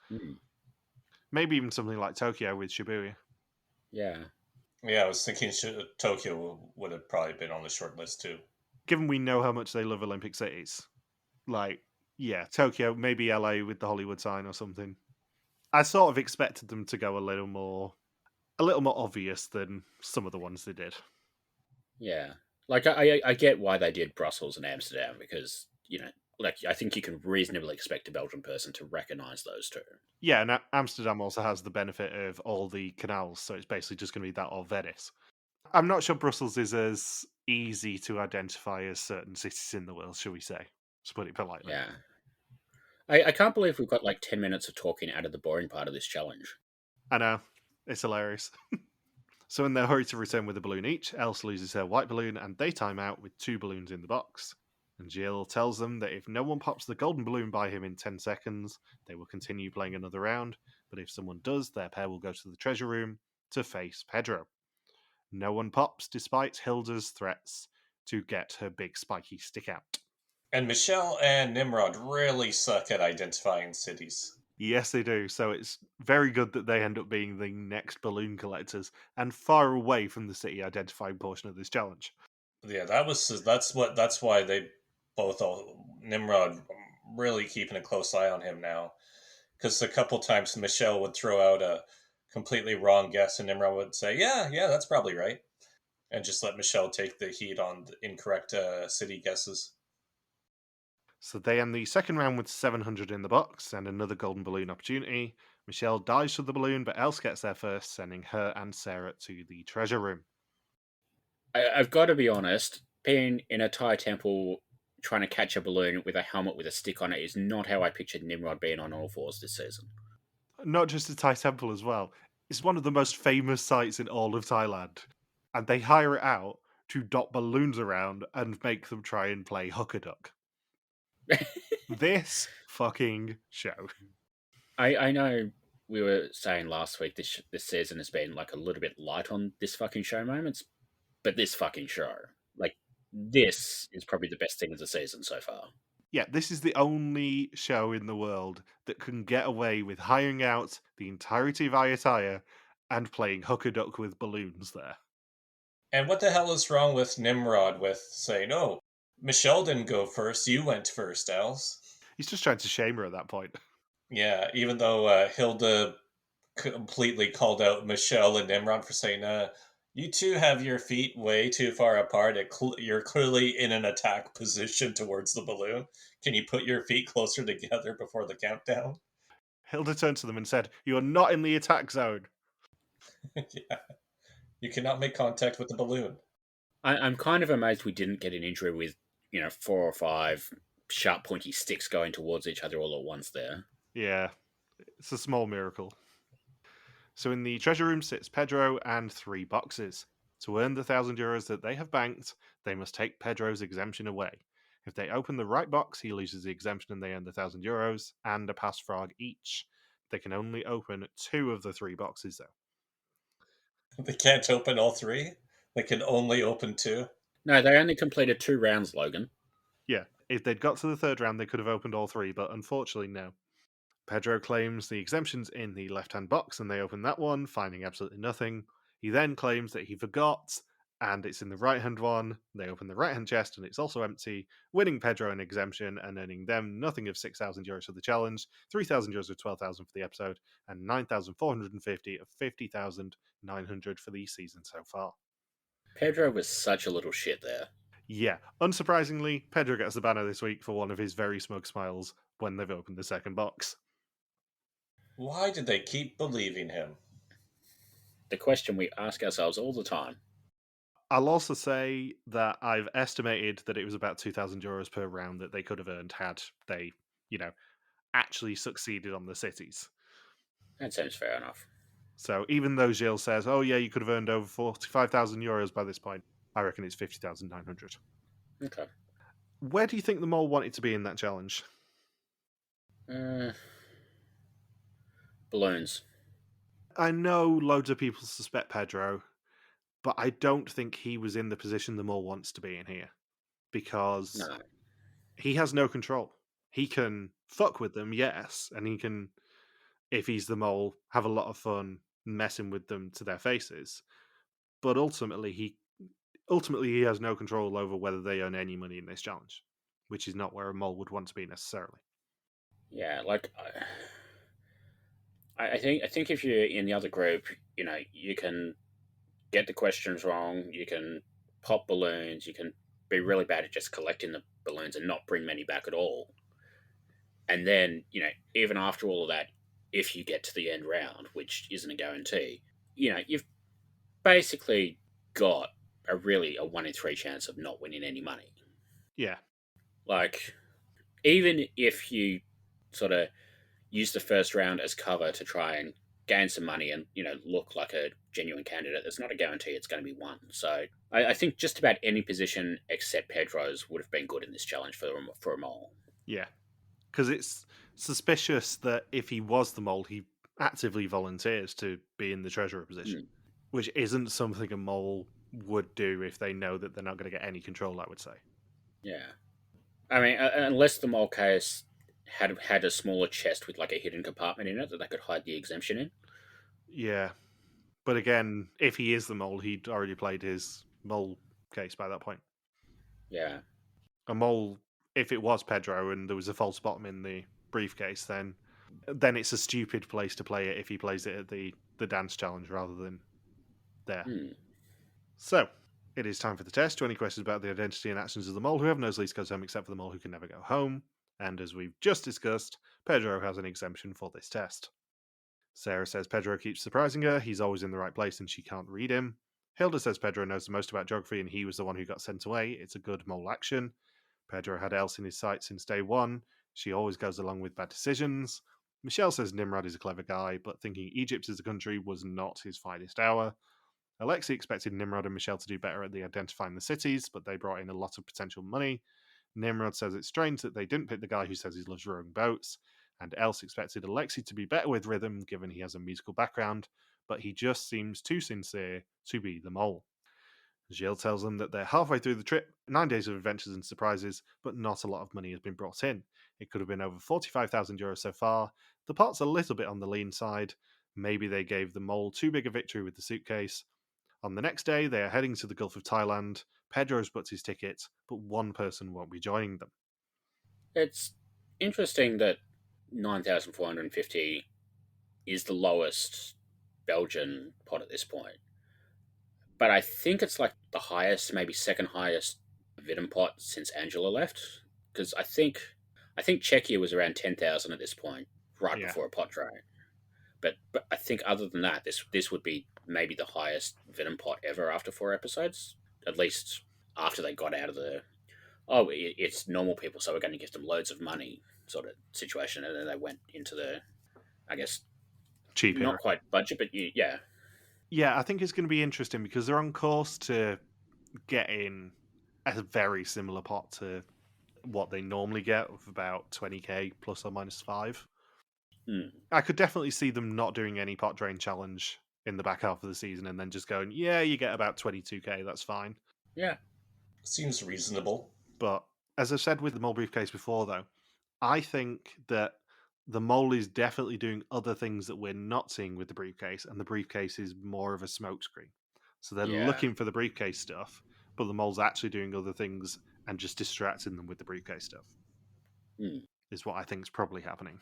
Maybe even something like Tokyo with Shibuya. Yeah. Yeah, I was thinking Tokyo would have probably been on the short list too. Given we know how much they love Olympic cities, like, yeah, Tokyo, maybe LA with the Hollywood sign or something. I sort of expected them to go a little more obvious than some of the ones they did. Yeah. Like, I get why they did Brussels and Amsterdam, because, like, I think you can reasonably expect a Belgian person to recognise those two. Yeah, and Amsterdam also has the benefit of all the canals, so it's basically just going to be that or Venice. I'm not sure Brussels is as easy to identify as certain cities in the world, shall we say, to put it politely. Yeah. I can't believe we've got like 10 minutes of talking out of the boring part of this challenge. I know. It's hilarious. So in their hurry to return with a balloon each, Else loses her white balloon and they time out with 2 balloons in the box. And Jill tells them that if no one pops the golden balloon by him in 10 seconds, they will continue playing another round, but if someone does, their pair will go to the treasure room to face Pedro. No one pops despite Hilda's threats to get her big spiky stick out. And Michelle and Nimrod really suck at identifying cities. Yes, they do. So it's very good that they end up being the next balloon collectors and far away from the city identifying portion of this challenge. Yeah, that's why they both Nimrod really keeping a close eye on him now, because a couple times Michelle would throw out a completely wrong guess and Nimrod would say, "Yeah, that's probably right," and just let Michelle take the heat on the incorrect city guesses. So they end the second round with 700 in the box and another golden balloon opportunity. Michelle dives for the balloon, but Else gets there first, sending her and Sarah to the treasure room. I've got to be honest, being in a Thai temple trying to catch a balloon with a helmet with a stick on it is not how I pictured Nimrod being on all fours this season. Not just a Thai temple as well. It's one of the most famous sites in all of Thailand. And they hire it out to dot balloons around and make them try and play hook-a-duck. This fucking show. I know we were saying last week this season has been like a little bit light on this fucking show moments, but this fucking show, like, this is probably the best thing of the season so far. Yeah, this is the only show in the world that can get away with hiring out the entirety of Ayutthaya and playing hook-a-duck with balloons there. And what the hell is wrong with Nimrod with saying, "Oh, Michelle didn't go first, you went first, Else"? He's just trying to shame her at that point. Yeah, even though Hilda completely called out Michelle and Nimrod for saying, "You two have your feet way too far apart. You're clearly in an attack position towards the balloon. Can you put your feet closer together before the countdown?" Hilda turned to them and said, "You are not in the attack zone." Yeah. You cannot make contact with the balloon. I'm kind of amazed we didn't get an injury with, 4 or 5 sharp, pointy sticks going towards each other all at once there. Yeah, it's a small miracle. So in the treasure room sits Pedro and 3 boxes. To earn the €1,000 that they have banked, they must take Pedro's exemption away. If they open the right box, he loses the exemption and they earn the €1,000 and a past frog each. They can only open 2 of the 3 boxes, though. They can't open all 3? They can only open 2? No, they only completed 2 rounds, Logan. Yeah, if they'd got to the 3rd round, they could have opened all 3, but unfortunately, no. Pedro claims the exemption's in the left-hand box, and they open that one, finding absolutely nothing. He then claims that he forgot, and it's in the right-hand one. They open the right-hand chest, and it's also empty, winning Pedro an exemption and earning them nothing of €6,000 for the challenge, €3,000 of 12,000 for the episode, and 9,450 of 50,900 for the season so far. Pedro was such a little shit there. Yeah, unsurprisingly, Pedro gets the banner this week for one of his very smug smiles when they've opened the 2nd box. Why did they keep believing him? The question we ask ourselves all the time. I'll also say that I've estimated that it was about €2,000 per round that they could have earned had they, actually succeeded on the cities. That seems fair enough. So even though Gilles says, "Oh yeah, you could have earned over 45,000 euros by this point," I reckon it's 50,900. Okay. Where do you think the mole wanted to be in that challenge? Balloons. I know loads of people suspect Pedro, but I don't think he was in the position the mole wants to be in here because No. he has no control. He can fuck with them, yes, and he can, if he's the mole, have a lot of fun messing with them to their faces. But ultimately, he has no control over whether they earn any money in this challenge, which is not where a mole would want to be necessarily. Yeah, like I think if you're in the other group, you can get the questions wrong, you can pop balloons, you can be really bad at just collecting the balloons and not bring many back at all. And then, even after all of that, if you get to the end round, which isn't a guarantee, you've basically got a 1 in 3 chance of not winning any money. Yeah. Like, even if you sort of use the first round as cover to try and gain some money and look like a genuine candidate, there's not a guarantee it's going to be won. So I think just about any position except Pedro's would have been good in this challenge for a mole. Yeah. Because it's suspicious that if he was the mole, he actively volunteers to be in the treasurer position, which isn't something a mole would do if they know that they're not going to get any control, I would say. Yeah. I mean, unless the mole case had a smaller chest with like a hidden compartment in it that they could hide the exemption in. Yeah. But again, if he is the mole, he'd already played his mole case by that point. Yeah. A mole, if it was Pedro and there was a false bottom in the briefcase, then it's a stupid place to play it if he plays it at the dance challenge rather than there. So, it is time for the test. 20 questions about the identity and actions of the mole. Whoever knows least goes home except for the mole who can never go home. And as we've just discussed, Pedro has an exemption for this test. Sarah says Pedro keeps surprising her. He's always in the right place and she can't read him. Hilda says Pedro knows the most about geography and he was the one who got sent away. It's a good mole action. Pedro had Else in his sights since day one. She always goes along with bad decisions. Michelle says Nimrod is a clever guy, but thinking Egypt as a country was not his finest hour. Alexei expected Nimrod and Michelle to do better at the identifying the cities, but they brought in a lot of potential money. Nimrod says it's strange that they didn't pick the guy who says he loves rowing boats, and Else expected Alexei to be better with rhythm given he has a musical background, but he just seems too sincere to be the mole. Gilles tells them that they're halfway through the trip, 9 days of adventures and surprises, but not a lot of money has been brought in. It could have been over 45,000 euros so far. The pot's a little bit on the lean side. Maybe they gave the mole too big a victory with the suitcase. On the next day, they are heading to the Gulf of Thailand. Pedro's booked his ticket, but one person won't be joining them. It's interesting that 9,450 is the lowest Belgian pot at this point. But I think it's like the highest, maybe second highest Vidum pot since Angela left. Because I think Czechia was around 10,000 at this point, right before a pot drain. But I think other than that, this would be maybe the highest Vidum pot ever after 4 episodes. At least after they got out of the, it's normal people, so we're going to give them loads of money sort of situation. And then they went into the, I guess, cheap not era. quite budget, but yeah. Yeah, I think it's going to be interesting because they're on course to get in a very similar pot to what they normally get of about 20k plus or minus 5. I could definitely see them not doing any pot drain challenge in the back half of the season and then just going, yeah, you get about 22k, that's fine. Yeah. Seems reasonable. But as I've said with the mole briefcase before, though, I think that the mole is definitely doing other things that we're not seeing with the briefcase, and the briefcase is more of a smokescreen. So they're looking for the briefcase stuff, but the mole's actually doing other things and just distracting them with the briefcase stuff. Is what I think is probably happening.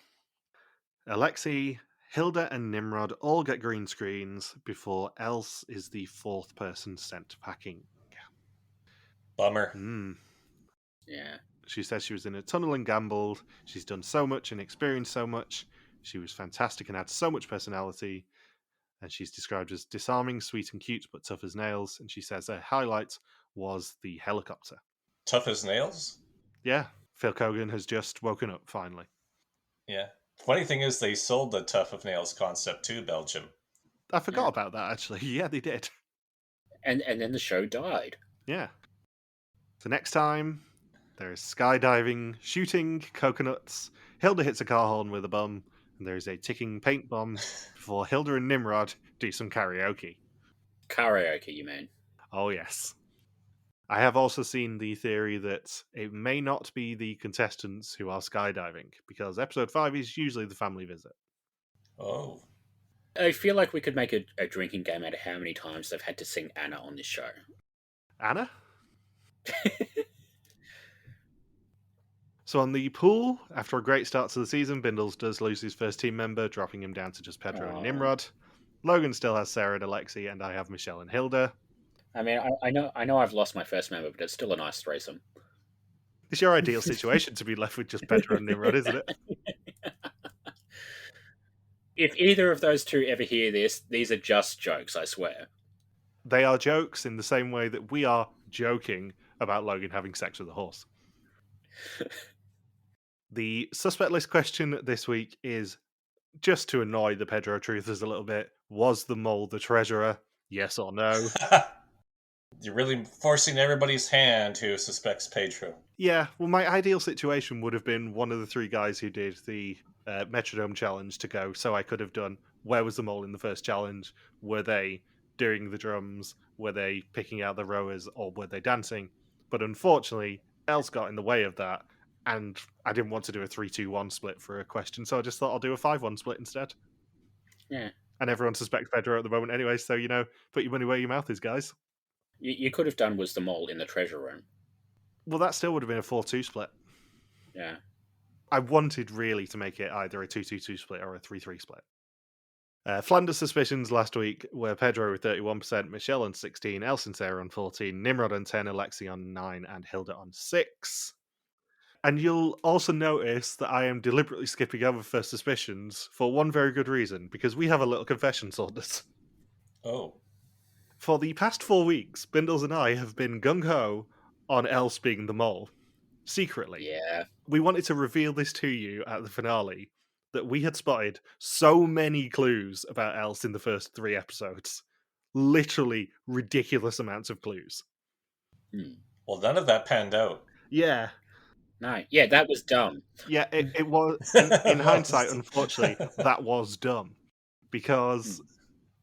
Alexei, Hilda, and Nimrod all get green screens before Else is the 4th person sent packing. Bummer. Yeah. She says she was in a tunnel and gambled. She's done so much and experienced so much. She was fantastic and had so much personality. And she's described as disarming, sweet and cute, but tough as nails. And she says her highlight was the helicopter. Tough as nails? Yeah. Phil Kogan has just woken up, finally. Yeah. Funny thing is, they sold the tough of nails concept to Belgium. I forgot about that, actually. Yeah, they did. And then the show died. Yeah. So next time, there's skydiving, shooting, coconuts. Hilda hits a car horn with a bum, and there's a ticking paint bomb before Hilda and Nimrod do some karaoke. Karaoke, you mean? Oh, yes. I have also seen the theory that it may not be the contestants who are skydiving, because episode 5 is usually the family visit. Oh. I feel like we could make a drinking game out of how many times they've had to sing Anna on this show. Anna? So on the pool, after a great start to the season, Bindles does lose his first team member, dropping him down to just Pedro and Aw. Nimrod. Logan still has Sarah and Alexi, and I have Michelle and Hilda. I mean, I know I've lost my first member, but it's still a nice threesome. It's your ideal situation to be left with just Pedro and Nimrod, isn't it? If either of those two ever hear this, these are just jokes, I swear. They are jokes in the same way that we are joking about Logan having sex with a horse. The suspect list question this week is, just to annoy the Pedro truthers a little bit, was the mole the treasurer? Yes or no? You're really forcing everybody's hand who suspects Pedro. Yeah, well, my ideal situation would have been one of the three guys who did the Metrodome challenge to go, so I could have done, where was the mole in the first challenge? Were they doing the drums? Were they picking out the rowers? Or were they dancing? But unfortunately, Els got in the way of that, and I didn't want to do a 3-2-1 split for a question, so I just thought I'll do a 5-1 split instead. Yeah. And everyone suspects Pedro at the moment anyway, so, put your money where your mouth is, guys. You could have done was the mole in the treasure room. Well, that still would have been a 4-2 split. Yeah. I wanted really to make it either a 2-2-2 split or a 3-3 split. Flanders suspicions last week were Pedro with 31%, Michelle on 16, Els and Sarah on 14, Nimrod on 10, Alexi on 9, and Hilda on 6. And you'll also notice that I am deliberately skipping over first suspicions for one very good reason, because we have a little confession sorted. Oh. For the past 4 weeks, Bindles and I have been gung-ho on Els being the mole. Secretly. Yeah. We wanted to reveal this to you at the finale, that we had spotted so many clues about Els in the first 3 episodes. Literally ridiculous amounts of clues. Well, none of that panned out. Yeah. No. Yeah, that was dumb. Yeah, it was. In hindsight, unfortunately, that was dumb. Because,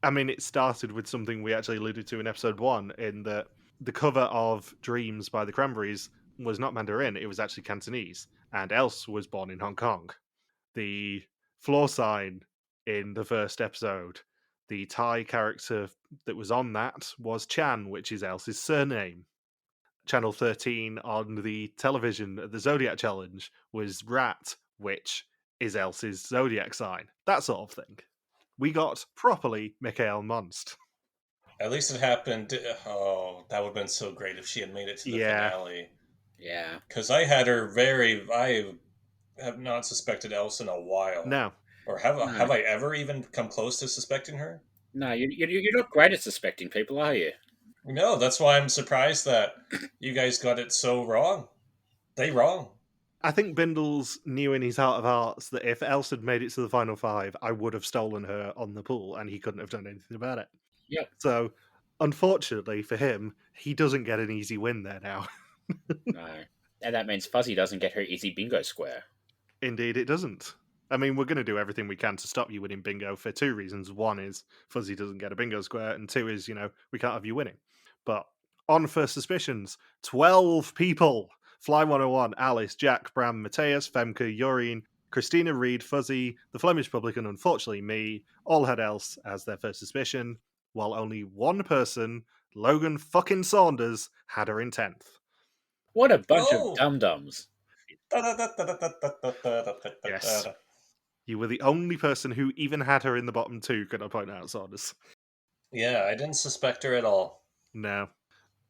I mean, it started with something we actually alluded to in episode 1, in that the cover of Dreams by the Cranberries was not Mandarin, it was actually Cantonese, and Els was born in Hong Kong. The floor sign in the first episode, the Thai character that was on that was Chan, which is Els's surname. Channel 13 on the television, the Zodiac Challenge, was Rat, which is Els's Zodiac sign. That sort of thing. We got properly Michael Monst. At least it happened. Oh, that would have been so great if she had made it to the finale. Yeah. Because I had her I have not suspected Els in a while. No. Or have I ever even come close to suspecting her? No, you're not great at suspecting people, are you? No, that's why I'm surprised that you guys got it so wrong. They wrong. I think Bindles knew in his heart of hearts that if Els had made it to the final 5, I would have stolen her on the pool, and he couldn't have done anything about it. Yep. So, unfortunately for him, he doesn't get an easy win there now. No. And that means Fuzzy doesn't get her easy bingo square. Indeed, it doesn't. I mean, we're going to do everything we can to stop you winning bingo for 2 reasons. One is Fuzzy doesn't get a bingo square, and 2 is, we can't have you winning. But on first suspicions, 12 people. Fly 101, Alice, Jack, Bram, Mateus, Femke, Yoreen, Christina, Reed, Fuzzy, the Flemish Publican, unfortunately me, all had Els as their first suspicion, while only one person, Logan fucking Saunders, had her in 10th. What a bunch of dum-dums. Yes. You were the only person who even had her in the bottom 2, could I point out, Saunders? Yeah, I didn't suspect her at all. No.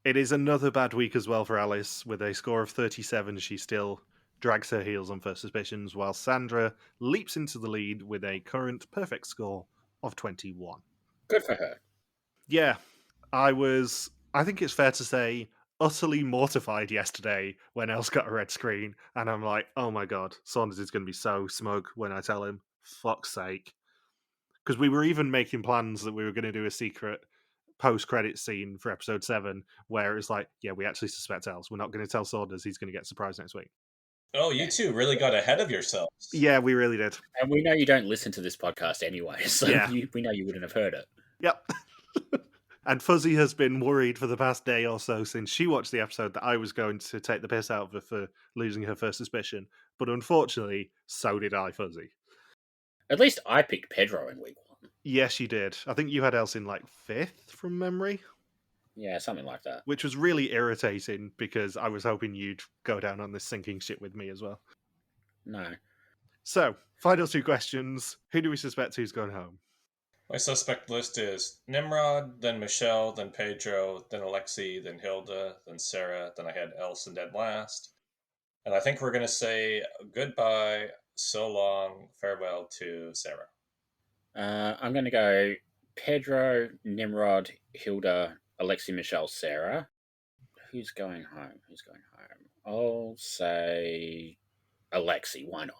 It is another bad week as well for Alice. With a score of 37, she still drags her heels on first suspicions, while Sandra leaps into the lead with a current perfect score of 21. Good for her. Yeah, I think it's fair to say, utterly mortified yesterday when Els got a red screen, and I'm like, oh my god, Saunders is going to be so smug when I tell him, fuck's sake. Because we were even making plans that we were going to do a secret post-credit scene for episode 7, where it's like, yeah, we actually suspect Els. We're not going to tell Saunders he's going to get surprised next week. Oh, you two really got ahead of yourselves. Yeah, we really did. And we know you don't listen to this podcast anyway, so Yeah. we know you wouldn't have heard it. Yep. And Fuzzy has been worried for the past day or so since she watched the episode that I was going to take the piss out of her for losing her first suspicion. But unfortunately, so did I, Fuzzy. At least I picked Pedro in week 1. Yes, you did. I think you had Els in 5th from memory. Yeah, something like that. Which was really irritating because I was hoping you'd go down on this sinking ship with me as well. No. So, final 2 questions. Who do we suspect who's going home? My suspect list is Nimrod, then Michelle, then Pedro, then Alexei, then Hilda, then Sarah, then I had Els and dead last. And I think we're going to say goodbye, so long, farewell to Sarah. I'm going to go Pedro, Nimrod, Hilda, Alexei, Michelle, Sarah. Who's going home? I'll say Alexei. Why not?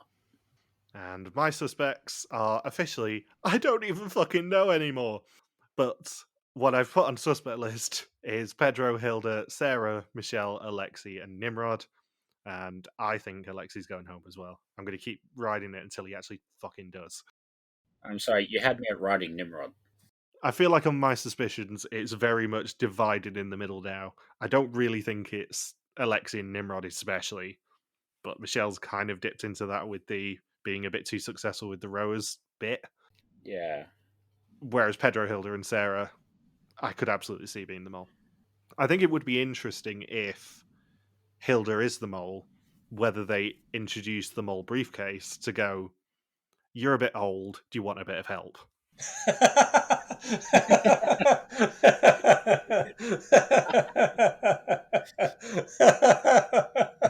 And my suspects are officially, I don't even fucking know anymore. But what I've put on suspect list is Pedro, Hilda, Sarah, Michelle, Alexei, and Nimrod. And I think Alexei's going home as well. I'm going to keep riding it until he actually fucking does. I'm sorry, you had me at riding Nimrod. I feel like on my suspicions, it's very much divided in the middle now. I don't really think it's Alexei and Nimrod especially. But Michelle's kind of dipped into that with the being a bit too successful with the rowers bit. Yeah. Whereas Pedro, Hilda, and Sarah, I could absolutely see being the mole. I think it would be interesting if Hilda is the mole, whether they introduce the mole briefcase to go, you're a bit old, do you want a bit of help?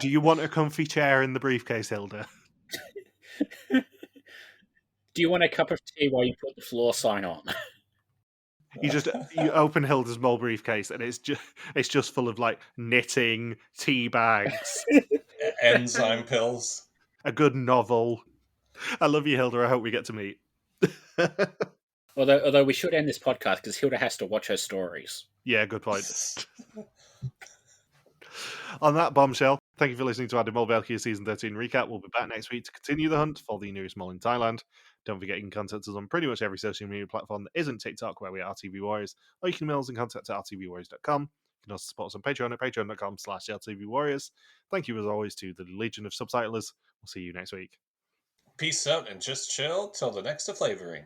Do you want a comfy chair in the briefcase, Hilda? Do you want a cup of tea while you put the floor sign on? You open Hilda's mole briefcase and it's just full of knitting, tea bags, enzyme pills, a good novel. I love you, Hilda. I hope we get to meet. Although we should end this podcast because Hilda has to watch her stories. Yeah, good point. On that bombshell, thank you for listening to our Mol België Season 13 recap. We'll be back next week to continue the hunt for the newest mole in Thailand. Don't forget you can contact us on pretty much every social media platform that isn't TikTok, where we are RTV Warriors, or you can email us and contact at rtvwarriors.com. You can also support us on Patreon at patreon.com/rtvwarriors. Thank you as always to the Legion of Subtitlers. We'll see you next week. Peace out and just chill till the next flavoring.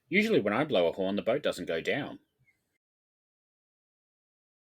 Usually when I blow a horn, the boat doesn't go down.